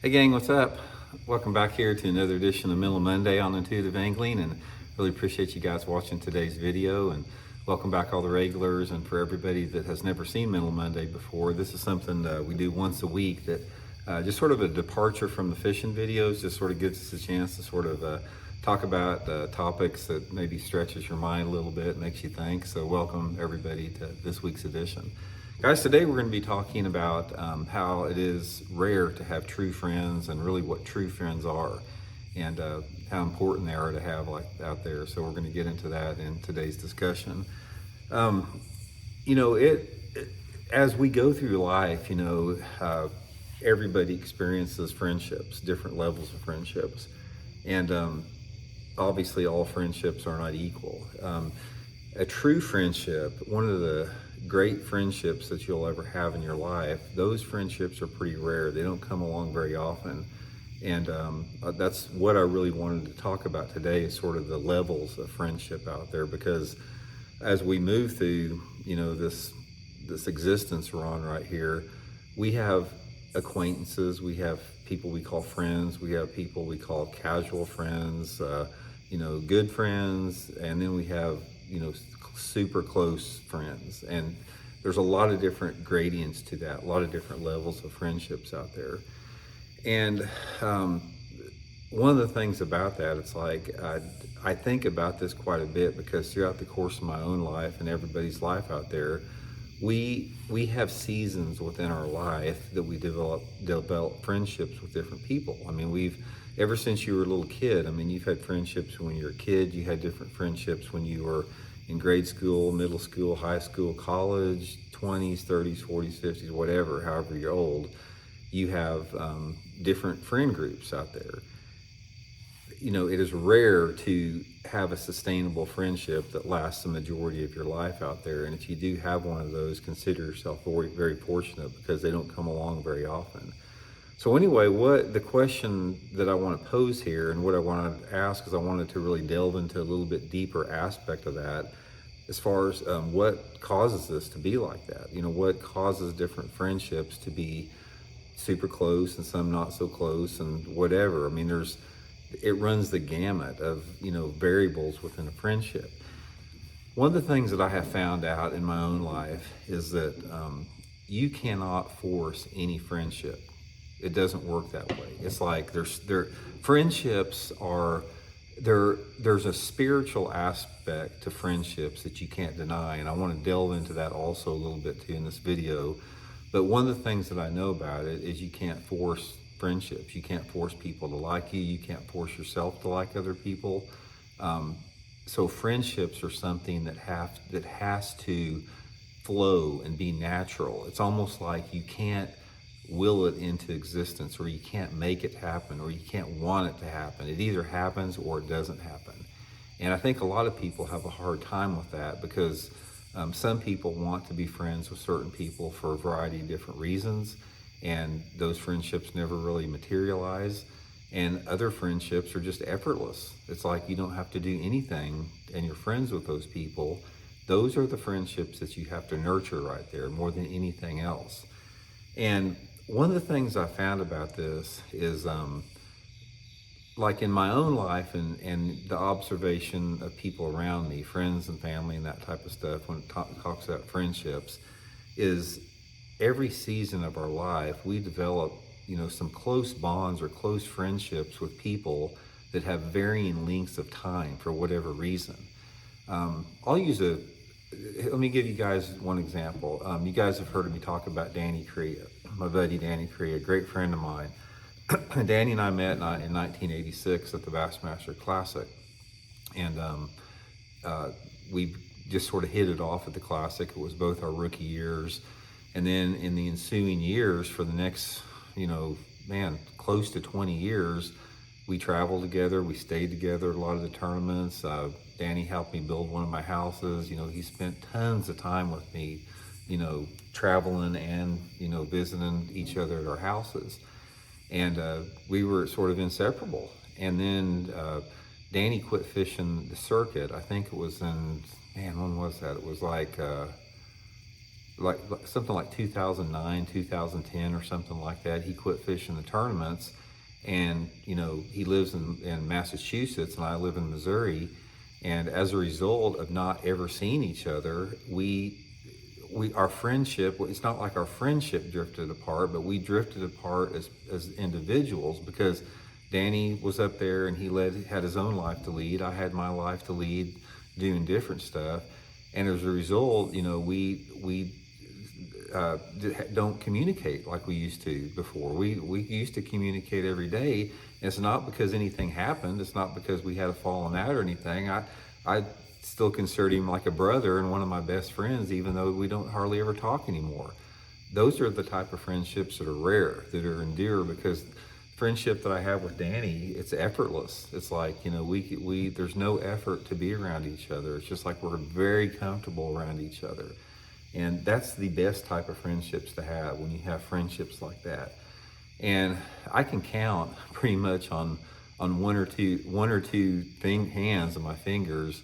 Hey gang, what's up? Welcome back here to another edition of Middle Monday on Intuitive Angling, and really appreciate you guys watching today's video, and welcome back all the regulars, and for everybody that has never seen Middle Monday before, this is something we do once a week that just sort of a departure from the fishing videos, just sort of gives us a chance to sort of talk about topics that maybe stretches your mind a little bit, makes you think. So welcome everybody to this week's edition. Guys, today we're going to be talking about how it is rare to have true friends and really what true friends are, and how important they are to have like out there. So we're going to get into that in today's discussion. As we go through life, everybody experiences friendships, different levels of friendships. And obviously all friendships are not equal. A true friendship, one of the great friendships that you'll ever have in your life, those friendships are pretty rare. They don't come along very often. And that's what I really wanted to talk about today, is sort of the levels of friendship out there, because as we move through, this existence we're on right here, we have acquaintances, we have people we call friends, we have people we call casual friends, good friends, and then we have, super close friends. And there's a lot of different gradients to that, a lot of different levels of friendships out there. And one of the things about that, it's like, I think about this quite a bit, because throughout the course of my own life and everybody's life out there, we have seasons within our life that we develop friendships with different people. I mean, ever since you were a little kid, you've had friendships when you were a kid, you had different friendships when you were in grade school, middle school, high school, college, 20s, 30s, 40s, 50s, whatever, however you're old, you have different friend groups out there. It is rare to have a sustainable friendship that lasts the majority of your life out there. And if you do have one of those, consider yourself very, very fortunate, because they don't come along very often. So anyway, what the question that I want to pose here, and what I wanted to ask, is I wanted to really delve into a little bit deeper aspect of that, as far as what causes this to be like that. What causes different friendships to be super close and some not so close, and whatever. It runs the gamut of, variables within a friendship. One of the things that I have found out in my own life is that you cannot force any friendship. It doesn't work that way. It's like friendships are, there's a spiritual aspect to friendships that you can't deny. And I want to delve into that also a little bit too in this video. But one of the things that I know about it is you can't force friendships. You can't force people to like you. You can't force yourself to like other people. So friendships are something that has to flow and be natural. It's almost like you can't will it into existence, or you can't make it happen, or you can't want it to happen. It either happens or it doesn't happen. And I think a lot of people have a hard time with that, because some people want to be friends with certain people for a variety of different reasons, and those friendships never really materialize. And other friendships are just effortless. It's like you don't have to do anything and you're friends with those people. Those are the friendships that you have to nurture right there more than anything else. And one of the things I found about this is like in my own life and the observation of people around me, friends and family and that type of stuff, when it talks about friendships, is every season of our life, we develop, some close bonds or close friendships with people that have varying lengths of time for whatever reason. Let me give you guys one example. You guys have heard me talk about Danny Crea, my buddy Danny Crea, a great friend of mine. Danny and I met in 1986 at the Bassmaster Classic. And we just sort of hit it off at the Classic. It was both our rookie years. And then in the ensuing years, for the next, close to 20 years, we traveled together, we stayed together at a lot of the tournaments. Danny helped me build one of my houses. He spent tons of time with me, traveling and, visiting each other at our houses. And we were sort of inseparable. And then Danny quit fishing the circuit. I think it was when was that? It was like like something like 2009, 2010 or something like that. He quit fishing the tournaments, and he lives in Massachusetts and I live in Missouri. And as a result of not ever seeing each other, our friendship, it's not like our friendship drifted apart, but we drifted apart as individuals, because Danny was up there and he had his own life to lead. I had my life to lead, doing different stuff. And as a result, we don't communicate like we used to before. We used to communicate every day. And it's not because anything happened. It's not because we had a falling out or anything. I still consider him like a brother and one of my best friends, even though we don't hardly ever talk anymore. Those are the type of friendships that are rare, that are endure, because friendship that I have with Danny, it's effortless. It's like, we there's no effort to be around each other. It's just like we're very comfortable around each other. And that's the best type of friendships to have, when you have friendships like that. And I can count pretty much on one or two hands of my fingers,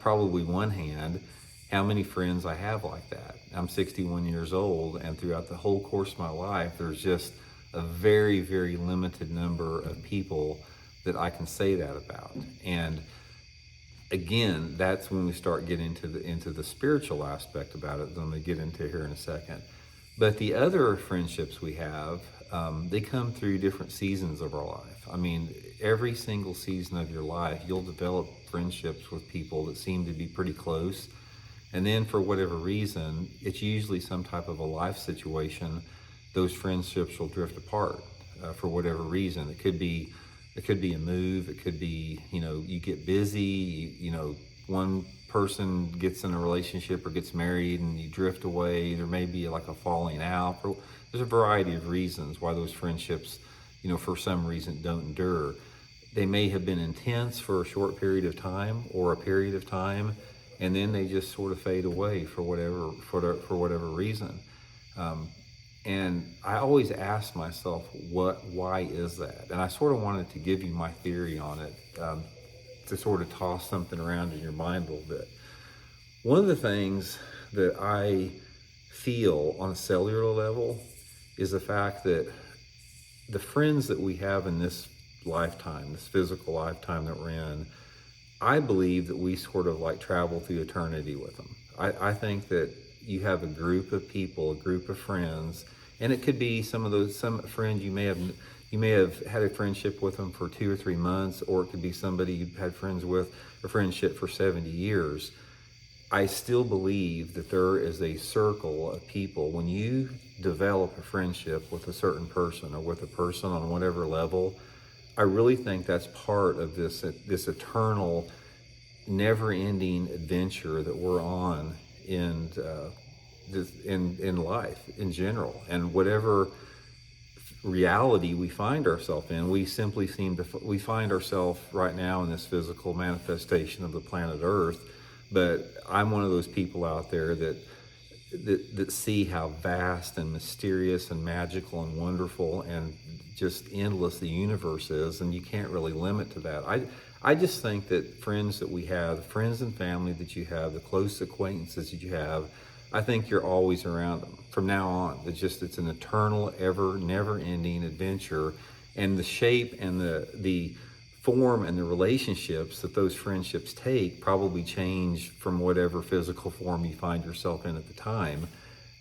probably one hand, how many friends I have like that. I'm 61 years old, and throughout the whole course of my life, there's just a very, very limited number of people that I can say that about. And again, that's when we start getting into the spiritual aspect about it, that I'm going to get into here in a second. But the other friendships we have, they come through different seasons of our life. I mean, every single season of your life, you'll develop friendships with people that seem to be pretty close. And then for whatever reason, it's usually some type of a life situation, those friendships will drift apart for whatever reason. It could be a move. It could be, you get busy, one person gets in a relationship or gets married and you drift away. There may be like a falling out. There's a variety of reasons why those friendships, for some reason don't endure. They may have been intense for a short period of time or a period of time, and then they just sort of fade away for whatever reason. And I always ask myself, why is that? And I sort of wanted to give you my theory on it, to sort of toss something around in your mind a little bit. One of the things that I feel on a cellular level is the fact that the friends that we have in this lifetime, this physical lifetime that we're in, I believe that we sort of like travel through eternity with them. I think that you have a group of people, a group of friends, and it could be some friends you may have had a friendship with them for 2 or 3 months, or it could be somebody you've had friends with, a friendship for 70 years. I still believe that there is a circle of people. When you develop a friendship with a certain person or with a person on whatever level, I really think that's part of this eternal, never-ending adventure that we're on in life in general. And whatever reality we find ourselves in, we simply we find ourselves right now in this physical manifestation of the planet Earth. But I'm one of those people out there that see how vast and mysterious and magical and wonderful and just endless the universe is, and you can't really limit to that. I just think that friends that we have, the friends and family that you have, the close acquaintances that you have, I think you're always around them from now on. It's an eternal, never-ending adventure, and the shape and the form and the relationships that those friendships take probably change from whatever physical form you find yourself in at the time.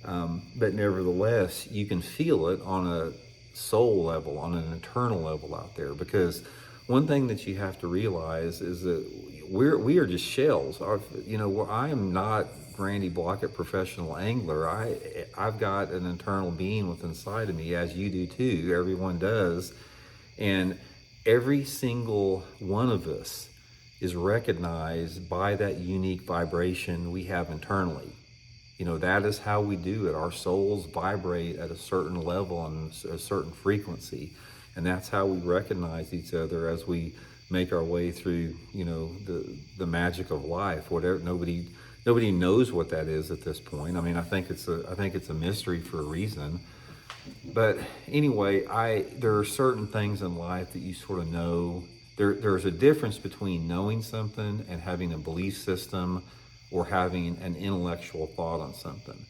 But nevertheless, you can feel it on a soul level, on an eternal level out there. Because one thing that you have to realize is that we are just shells. I am not Randy Blockett, professional angler. I've got an internal being within inside of me, as you do too. Everyone does. And every single one of us is recognized by that unique vibration we have internally. That is how we do it. Our souls vibrate at a certain level and a certain frequency. And that's how we recognize each other as we make our way through, the magic of life. Whatever, nobody knows what that is at this point. I mean, I think it's a mystery for a reason. But anyway, there are certain things in life that you sort of know. There's a difference between knowing something and having a belief system or having an intellectual thought on something.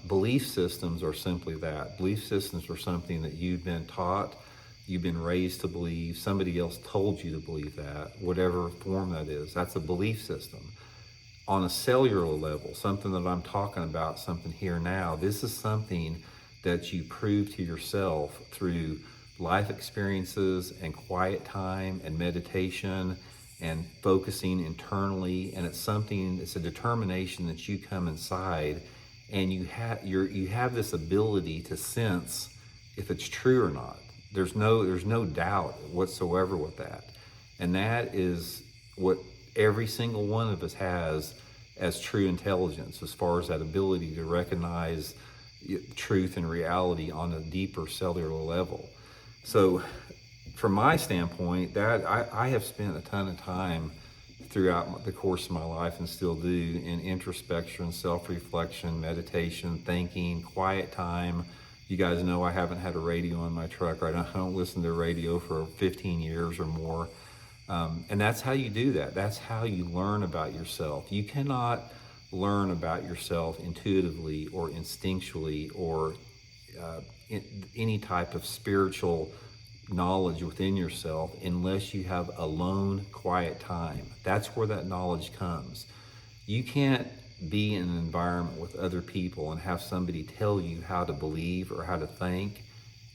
Belief systems are simply that. Belief systems are something that you've been taught, you've been raised to believe, somebody else told you to believe that, whatever form that is. That's a belief system. On a cellular level, something that I'm talking about, something here now, this is something that you prove to yourself through life experiences and quiet time and meditation and focusing internally. And it's a determination that you come inside and you have this ability to sense if it's true or not. There's no doubt whatsoever with that. And that is what every single one of us has as true intelligence, as far as that ability to recognize truth and reality on a deeper cellular level. So from my standpoint, that I have spent a ton of time throughout the course of my life, and still do, in introspection, self-reflection, meditation, thinking, quiet time. You guys know I haven't had a radio in my truck, right? I don't listen to radio for 15 years or more. And that's how you do that. That's how you learn about yourself. You cannot learn about yourself intuitively or instinctually or any type of spiritual knowledge within yourself unless you have alone, quiet time. That's where that knowledge comes. You can't be in an environment with other people and have somebody tell you how to believe or how to think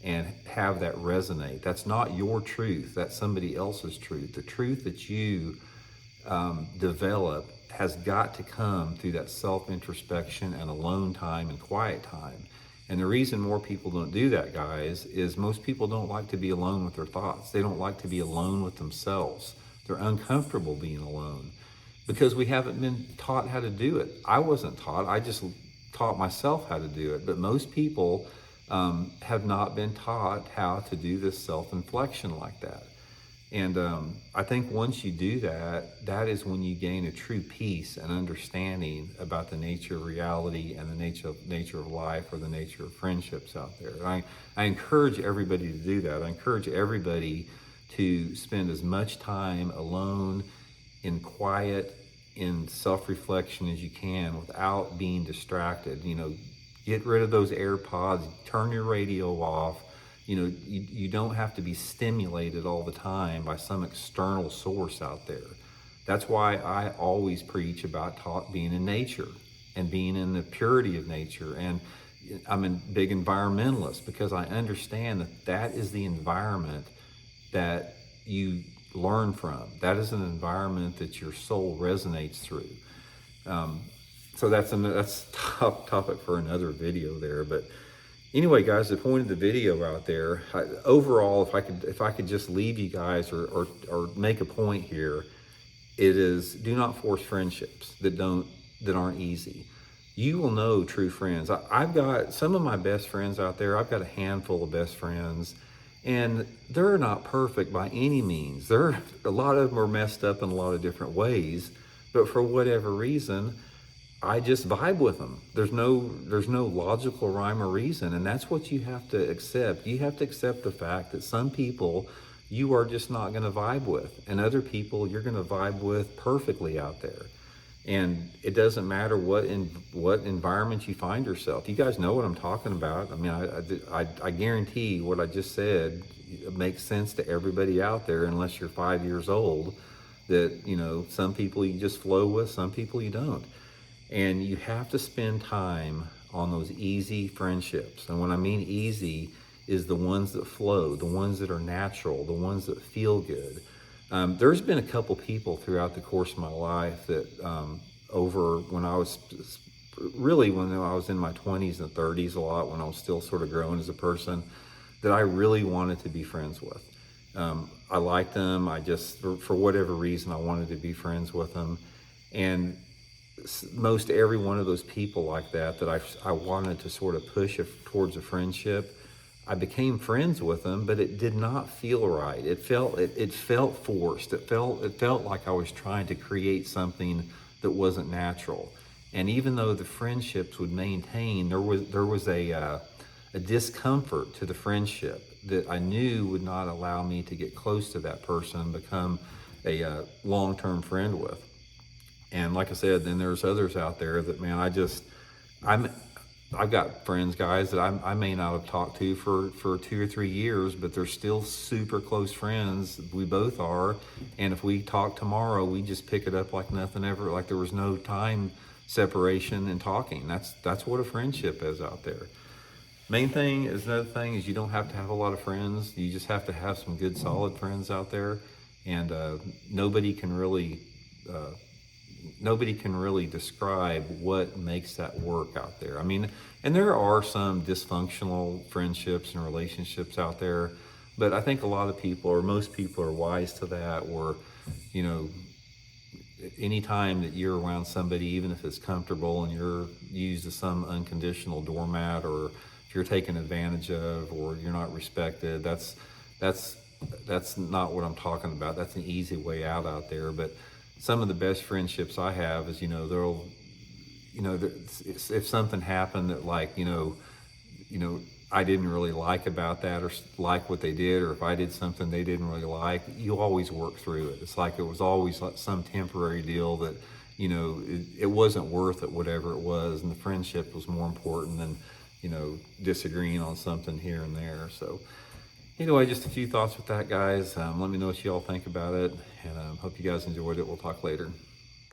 and have that resonate. That's not your truth. That's somebody else's truth. The truth that you develop has got to come through that self-introspection and alone time and quiet time. And the reason more people don't do that, guys, is most people don't like to be alone with their thoughts. They don't like to be alone with themselves. They're uncomfortable being alone because we haven't been taught how to do it. I wasn't taught. I just taught myself how to do it. But most people have not been taught how to do this self-inflection like that. And I think once you do that, that is when you gain a true peace and understanding about the nature of reality and the nature of life, or the nature of friendships out there. I encourage everybody to do that. I encourage everybody to spend as much time alone, in quiet, in self-reflection as you can without being distracted. Get rid of those AirPods, turn your radio off. You don't have to be stimulated all the time by some external source out there. That's why I always preach about being in nature and being in the purity of nature. And I'm a big environmentalist because I understand that that is the environment that you learn from. That is an environment that your soul resonates through. So that's a topic for another video there. But anyway, guys, the point of the video out there, overall, if I could just leave you guys or make a point here, it is, do not force friendships that aren't easy. You will know true friends. I've got some of my best friends out there. I've got a handful of best friends, and they're not perfect by any means. A lot of them are messed up in a lot of different ways, but for whatever reason, I just vibe with them. There's no logical rhyme or reason, and that's what you have to accept. You have to accept the fact that some people you are just not going to vibe with, and other people you're going to vibe with perfectly out there. And it doesn't matter what environment you find yourself. You guys know what I'm talking about. I mean, I guarantee what I just said makes sense to everybody out there, unless you're 5 years old. That some people you just flow with, some people you don't. And you have to spend time on those easy friendships. And when I mean easy, is the ones that flow, the ones that are natural, the ones that feel good. There's been a couple people throughout the course of my life that when I was in my 20s and 30s a lot, when I was still sort of growing as a person, that I really wanted to be friends with. I liked them. For whatever reason, I wanted to be friends with them. And most every one of those people like that I wanted to sort of push towards a friendship, I became friends with them, but it did not feel right. It felt forced. It felt like I was trying to create something that wasn't natural. And even though the friendships would maintain, there was a discomfort to the friendship that I knew would not allow me to get close to that person and become a long-term friend with. And like I said, then there's others out there that, man, I've got friends, guys, that I may not have talked to for 2 or 3 years, but they're still super close friends. We both are. And if we talk tomorrow, we just pick it up like nothing ever, like there was no time separation in talking. That's what a friendship is out there. Main thing is another thing is you don't have to have a lot of friends. You just have to have some good, solid friends out there. And nobody can really uh, nobody can really describe what makes that work out there. I mean, and there are some dysfunctional friendships and relationships out there, but I think a lot of people, or most people, are wise to that. Or, you know, anytime that you're around somebody, even if it's comfortable and you're used as some unconditional doormat, or if you're taken advantage of, or you're not respected, that's that's not what I'm talking about. That's an easy way out there. But some of the best friendships I have is, they'll, if something happened that, like, I didn't really like about that, or like what they did, or if I did something they didn't really like, you always work through it. It's like it was always like some temporary deal that, it wasn't worth it, whatever it was, and the friendship was more important than, disagreeing on something here and there. So anyway, just a few thoughts with that, guys. Let me know what you all think about it, and hope you guys enjoyed it. We'll talk later.